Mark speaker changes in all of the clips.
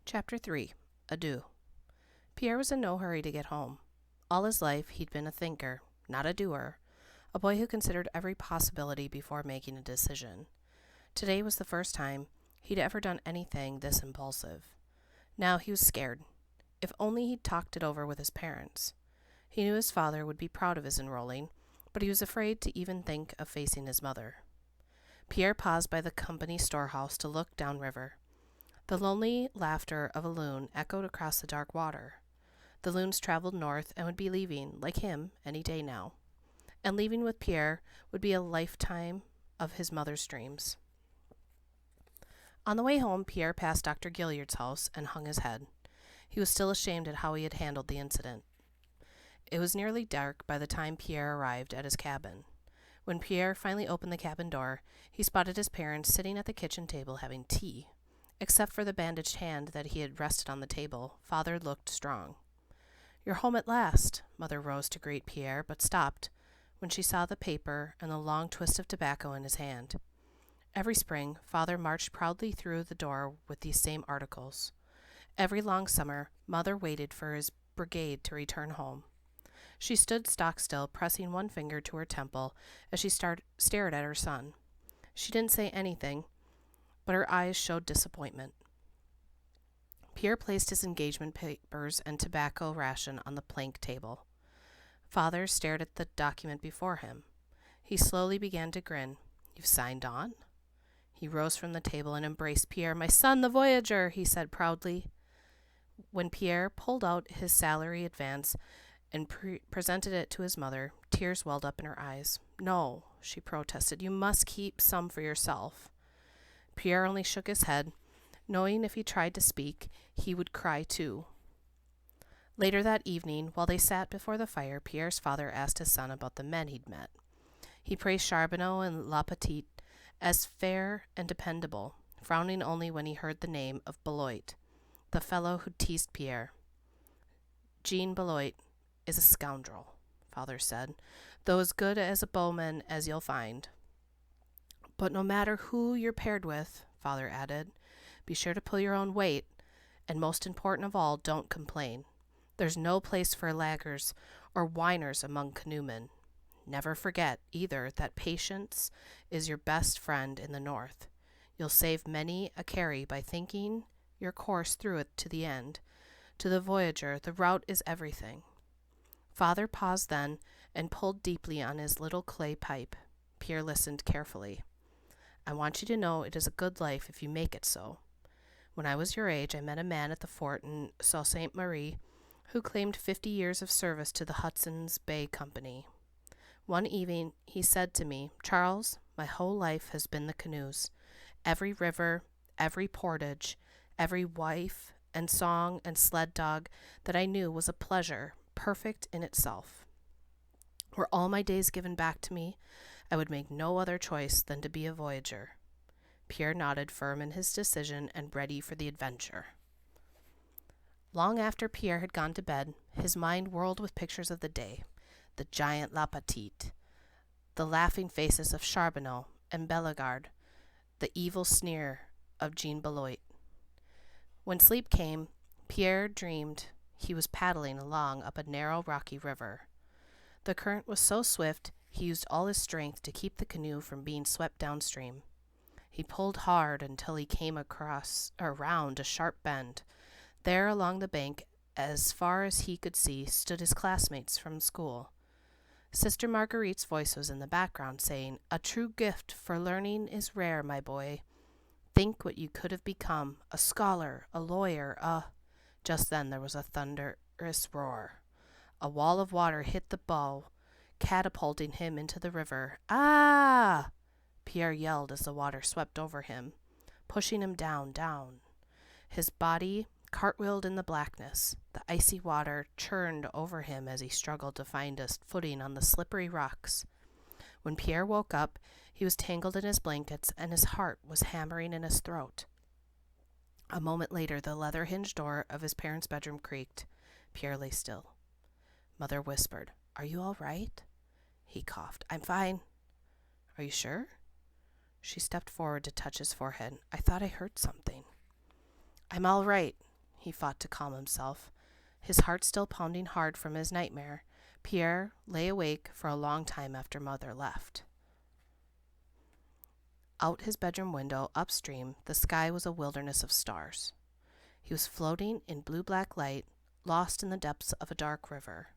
Speaker 1: Chapter 3. Adieu. Pierre was in no hurry to get home. All his life he'd been a thinker, not a doer, a boy who considered every possibility before making a decision. Today was the first time he'd ever done anything this impulsive. Now he was scared. If only he'd talked it over with his parents. He knew his father would be proud of his enrolling, but he was afraid to even think of facing his mother. Pierre paused by the company storehouse to look downriver. The lonely laughter of a loon echoed across the dark water. The loons traveled north and would be leaving, like him, any day now. And leaving with Pierre would be a lifetime of his mother's dreams. On the way home, Pierre passed Dr. Gilliard's house and hung his head. He was still ashamed at how he had handled the incident. It was nearly dark by the time Pierre arrived at his cabin. When Pierre finally opened the cabin door, he spotted his parents sitting at the kitchen table having tea. Except for the bandaged hand that he had rested on the table, Father looked strong. "You're home at last." Mother rose to greet Pierre, but stopped when she saw the paper and the long twist of tobacco in his hand. Every spring, Father marched proudly through the door with these same articles. Every long summer, Mother waited for his brigade to return home. She stood stock-still, pressing one finger to her temple as she stared at her son. She didn't say anything, but her eyes showed disappointment. Pierre placed his engagement papers and tobacco ration on the plank table. Father stared at the document before him. He slowly began to grin. "You've signed on?" He rose from the table and embraced Pierre. "My son, the voyager," he said proudly. When Pierre pulled out his salary advance and presented it to his mother, tears welled up in her eyes. "No," she protested, "you must keep some for yourself." Pierre only shook his head, knowing if he tried to speak, he would cry too. Later that evening, while they sat before the fire, Pierre's father asked his son about the men he'd met. He praised Charbonneau and La Petite as fair and dependable, frowning only when he heard the name of Beloit, the fellow who teased Pierre. "Jean Beloit is a scoundrel," Father said, "though as good as a bowman as you'll find. But no matter who you're paired with," Father added, "be sure to pull your own weight, and most important of all, don't complain. There's no place for laggers or whiners among canoemen. Never forget, either, that patience is your best friend in the north. You'll save many a carry by thinking your course through it to the end. To the voyager, the route is everything." Father paused then and pulled deeply on his little clay pipe. Pierre listened carefully. "I want you to know it is a good life if you make it so. When I was your age, I met a man at the fort in Sault Ste. Marie who claimed 50 years of service to the Hudson's Bay Company. One evening he said to me, 'Charles, my whole life has been the canoes. Every river, every portage, every wife and song and sled dog that I knew was a pleasure, perfect in itself. Were all my days given back to me, I would make no other choice than to be a voyager.'" Pierre nodded, firm in his decision and ready for the adventure. Long after Pierre had gone to bed, his mind whirled with pictures of the day: the giant La Petite, the laughing faces of Charbonneau and Bellegarde, the evil sneer of Jean Beloit. When sleep came, Pierre dreamed he was paddling along up a narrow, rocky river. The current was so swift he used all his strength to keep the canoe from being swept downstream. He pulled hard until he came around a sharp bend. There along the bank, as far as he could see, stood his classmates from school. Sister Marguerite's voice was in the background, saying, "A true gift for learning is rare, my boy. Think what you could have become, a scholar, a lawyer, Just then there was a thunderous roar. A wall of water hit the bow, catapulting him into the river. "Ah!" Pierre yelled as the water swept over him, pushing him down. His body cartwheeled in the blackness. The icy water churned over him as he struggled to find a footing on the slippery rocks. When Pierre woke up, he was tangled in his blankets and his heart was hammering in his throat. A moment later, the leather-hinged door of his parents' bedroom creaked. Pierre lay still. Mother whispered, "Are you all right?" He coughed. "I'm fine." "Are you sure?" She stepped forward to touch his forehead. "I thought I heard something." "I'm all right." he fought to calm himself. His heart still pounding hard from his nightmare, Pierre lay awake for a long time after Mother left. Out his bedroom window, upstream, the sky was a wilderness of stars. He was floating in blue-black light, lost in the depths of a dark river.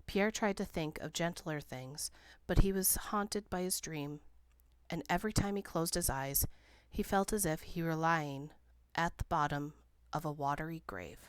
Speaker 1: Pierre tried to think of gentler things, but he was haunted by his dream, and every time he closed his eyes, he felt as if he were lying at the bottom of a watery grave.